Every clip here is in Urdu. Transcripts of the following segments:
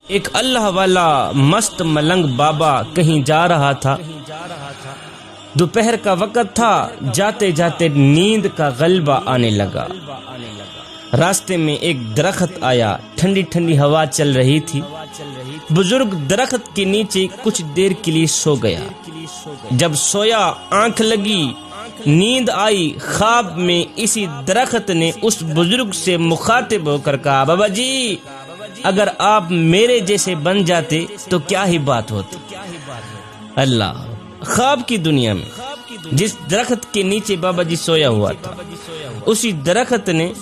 ایک اللہ والا مست ملنگ بابا کہیں جا رہا تھا۔ دوپہر کا وقت تھا، جاتے جاتے نیند کا غلبہ آنے لگا۔ راستے میں ایک درخت آیا، ٹھنڈی ٹھنڈی ہوا چل رہی تھی۔ بزرگ درخت کے نیچے کچھ دیر کے لیے سو گیا۔ جب سویا، آنکھ لگی، نیند آئی۔ خواب میں اسی درخت نے اس بزرگ سے مخاطب ہو کر کہا، بابا جی اگر آپ میرے جیسے بن جاتے تو کیا ہی بات ہوتی۔ اللہ، خواب کی دنیا میں جس درخت کے نیچے بابا جی سویا ہوا تھا، اسی درخت نے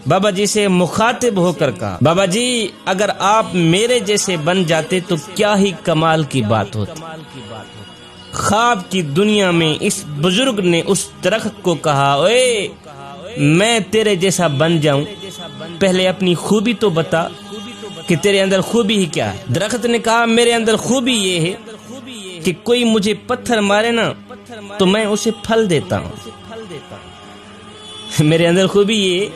بابا جی سے مخاطب ہو کر کہا، بابا جی اگر آپ میرے جیسے بن جاتے تو کیا ہی کمال کی بات ہوتی۔ خواب کی دنیا میں اس بزرگ نے اس درخت کو کہا، اوے میں تیرے جیسا بن جاؤں، پہلے اپنی خوبی تو بتا کہ تیرے اندر خوبی ہی کیا ہے۔ درخت نے کہا، میرے اندر خوبی یہ ہے کہ کوئی مجھے پتھر مارے نا تو میں اسے پھل دیتا ہوں۔ میرے اندر خوبی یہ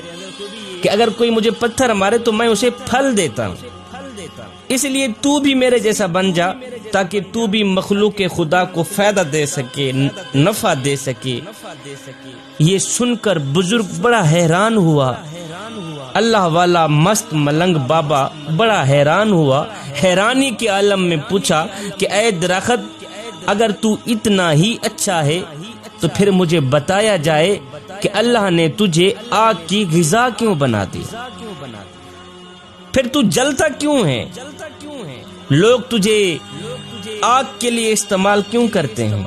کہ اگر کوئی مجھے پتھر مارے تو میں اسے پھل دیتا ہوں۔ اس لیے تو بھی میرے جیسا بن جا تاکہ تو بھی مخلوق خدا کو فائدہ دے سکے، نفع دے سکے۔ یہ سن کر بزرگ بڑا حیران ہوا۔ اللہ والا مست ملنگ بابا بڑا حیران ہوا۔ حیرانی کے عالم میں پوچھا کہ اے درخت، اگر تو اتنا ہی اچھا ہے تو پھر مجھے بتایا جائے کہ اللہ نے تجھے آگ کی غذا کیوں بنا دی، پھر تو جلتا کیوں ہے، لوگ تجھے آگ کے لیے استعمال کیوں کرتے ہیں۔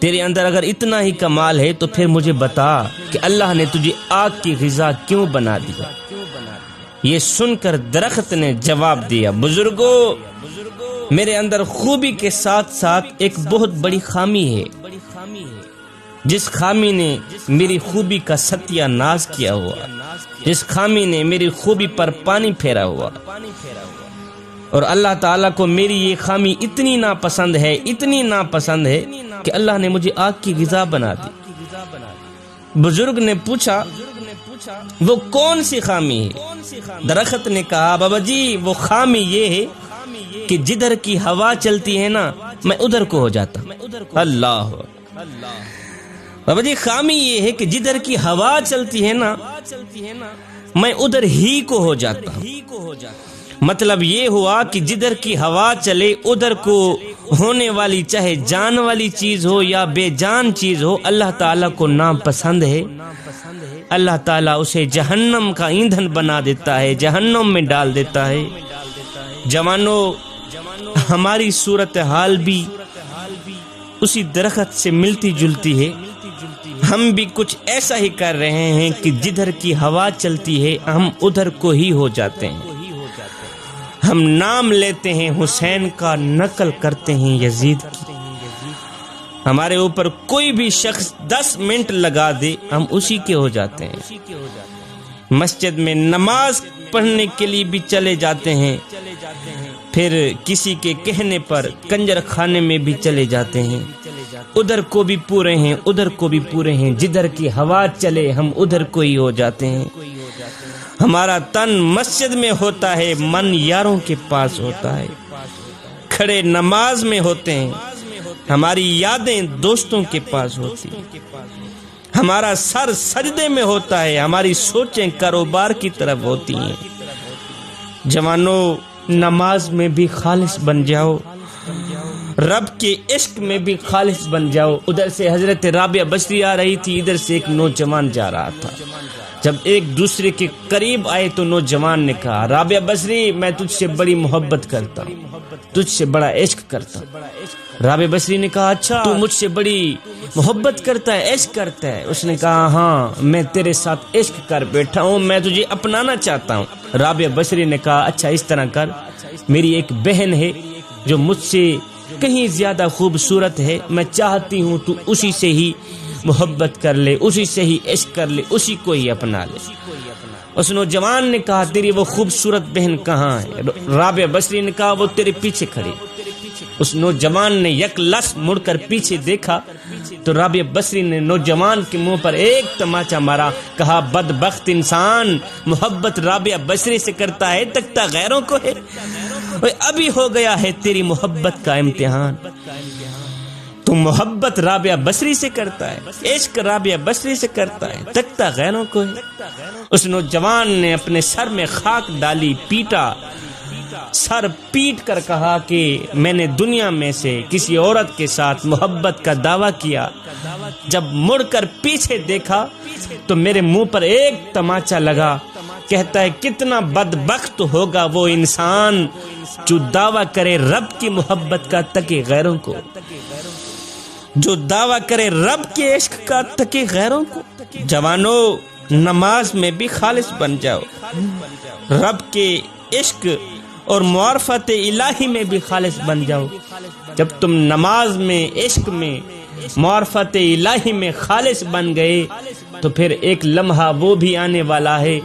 تیرے اندر اگر اتنا ہی کمال ہے تو پھر مجھے بتا کہ اللہ نے تجھے آگ کی غذا کیوں بنا دیا۔ یہ سن کر درخت نے جواب دیا، بزرگو میرے اندر خوبی کے ساتھ ساتھ ایک بہت بڑی خامی ہے، جس خامی نے میری خوبی کا ستیہ ناش کیا ہوا، جس خامی نے میری خوبی پر پانی پھیرا ہوا، اور اللہ تعالیٰ کو میری یہ خامی اتنی ناپسند ہے، اتنی ناپسند ہے کہ اللہ نے مجھے آگ کی غذا بنا دی۔ بزرگ نے پوچھا، وہ کون سی خامی ہے؟ درخت نے کہا، بابا جی وہ خامی یہ ہے کہ جدھر کی ہوا چلتی ہے نا میں ادھر کو ہو جاتا۔ اللہ، بابا جی خامی یہ ہے کہ جدھر کی ہوا چلتی ہے نا میں ادھر ہی کو ہو جاتا ہوں۔ مطلب یہ ہوا کہ جدھر کی ہوا چلے ادھر کو ہونے والی، چاہے جان والی چیز ہو یا بے جان چیز ہو، اللہ تعالیٰ کو ناپسند ہے۔ اللہ تعالیٰ اسے جہنم کا ایندھن بنا دیتا ہے، جہنم میں ڈال دیتا ہے۔ جوانوں، ہماری صورتحال بھی اسی درخت سے ملتی جلتی ہے۔ ہم بھی کچھ ایسا ہی کر رہے ہیں کہ جدھر کی ہوا چلتی ہے ہم ادھر کو ہی ہو جاتے ہیں۔ ہم نام لیتے ہیں حسین کا، نقل کرتے ہیں یزید کی۔ ہمارے اوپر کوئی بھی شخص 10 منٹ لگا دے ہم اسی کے ہو جاتے ہیں۔ مسجد میں نماز پڑھنے کے لیے بھی چلے جاتے ہیں، پھر کسی کے کہنے پر کنجر خانے میں بھی چلے جاتے ہیں۔ ادھر کو بھی پورے ہیں، ادھر کو بھی پورے ہیں، جدھر کی ہوا چلے ہم ادھر کو ہی ہو جاتے ہیں۔ ہمارا تن مسجد میں ہوتا ہے، من یاروں کے پاس ہوتا ہے، کھڑے نماز میں ہوتے ہیں، ہماری یادیں دوستوں کے پاس ہوتی ہیں، ہمارا سر سجدے میں ہوتا ہے، ہماری سوچیں کاروبار کی طرف ہوتی ہیں۔ جوانوں، نماز میں بھی خالص بن جاؤ، رب کے عشق میں بھی خالص بن جاؤ۔ ادھر سے حضرت رابعہ بصری آ رہی تھی، ادھر سے ایک نوجوان جا رہا تھا۔ جب ایک دوسرے کے قریب آئے تو نوجوان نے کہا، رابعہ بصری میں تجھ سے بڑی محبت کرتا ہوں، تجھ سے بڑا عشق کرتا ہوں۔ رابعہ بصری نے کہا، اچھا تو مجھ سے بڑی محبت کرتا ہے، عشق کرتا ہے؟ اس نے کہا، ہاں میں تیرے ساتھ عشق کر بیٹھا ہوں، میں تجھے اپنانا چاہتا ہوں۔ رابعہ بصری نے کہا، اچھا اس طرح کر، میری ایک بہن ہے جو مجھ سے کہیں زیادہ خوبصورت ہے، میں چاہتی ہوں تو اسی سے ہی محبت کر لے، اسی سے ہی عشق کر لے، اسی کو ہی اپنا لے۔ اس نوجوان نے کہا، تیری وہ خوبصورت بہن کہاں ہے؟ رابعہ بصری نے کہا، وہ تیرے پیچھے کھڑی۔ اس نوجوان نے یک لس مڑ کر پیچھے دیکھا تو رابعہ بصری نے نوجوان کے منہ پر ایک تماچا مارا، کہا بدبخت انسان، محبت رابعہ بصری سے کرتا ہے تکتا غیروں کو ہے، ابھی ہو گیا ہے تیری محبت کا امتحان۔ تو محبت رابعہ بصری سے کرتا ہے، عشق رابعہ بصری سے کرتا ہے، تکتا غیروں کو ہے۔ اس نوجوان نے اپنے سر میں خاک ڈالی، پیٹا، سر پیٹ کر کہا کہ میں نے دنیا میں سے کسی عورت کے ساتھ محبت کا دعویٰ کیا، جب مڑ کر پیچھے دیکھا تو میرے منہ پر ایک تماچا لگا۔ کہتا ہے کتنا بدبخت ہوگا وہ انسان جو دعویٰ کرے رب کی محبت کا تکے غیروں کو، جو دعویٰ کرے رب کے عشق کا تکے غیروں کو۔ جوانو، نماز میں بھی خالص بن جاؤ، رب کے عشق اور معرفت الہی میں بھی خالص بن جاؤ۔ جب تم نماز میں، عشق میں، معرفت الہی میں خالص بن گئے تو پھر ایک لمحہ وہ بھی آنے والا ہے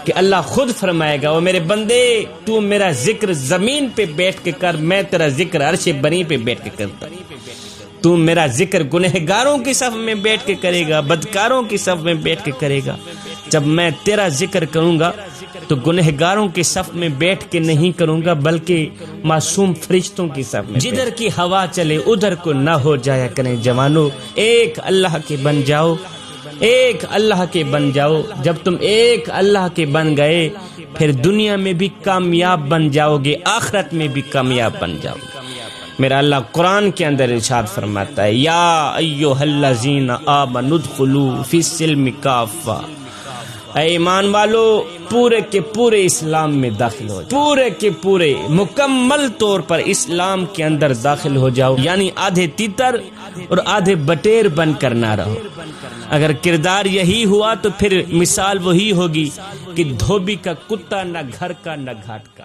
کہ اللہ خود فرمائے گا، وہ میرے بندے تو میرا ذکر زمین پہ بیٹھ کے کر، میں تیرا ذکر عرش بری پہ بیٹھ کے کرتا۔ تو میرا ذکر گنہگاروں کی صف میں بیٹھ کے کرے گا، بدکاروں کی صف میں بیٹھ کے کرے گا۔ جب میں تیرا ذکر کروں گا تو گنہگاروں کی صف میں بیٹھ کے نہیں کروں گا، بلکہ معصوم فرشتوں کی صف میں۔ جدھر کی ہوا چلے ادھر کو نہ ہو جایا کریں جوانو، ایک اللہ کے بن جاؤ، ایک اللہ کے بن جاؤ۔ جب تم ایک اللہ کے بن گئے پھر دنیا میں بھی کامیاب بن جاؤ گے، آخرت میں بھی کامیاب بن جاؤ گے۔ میرا اللہ قرآن کے اندر ارشاد فرماتا ہے، یا ایھا الذین آمنوا ادخلوا فی السلم کافہ، اے ایمان والو پورے کے پورے اسلام میں داخل ہو جاؤ، پورے کے پورے مکمل طور پر اسلام کے اندر داخل ہو جاؤ، یعنی آدھے تیتر اور آدھے بٹیر بن کر نہ رہو۔ اگر کردار یہی ہوا تو پھر مثال وہی ہوگی کہ دھوبی کا کتا، نہ گھر کا نہ گھاٹ کا۔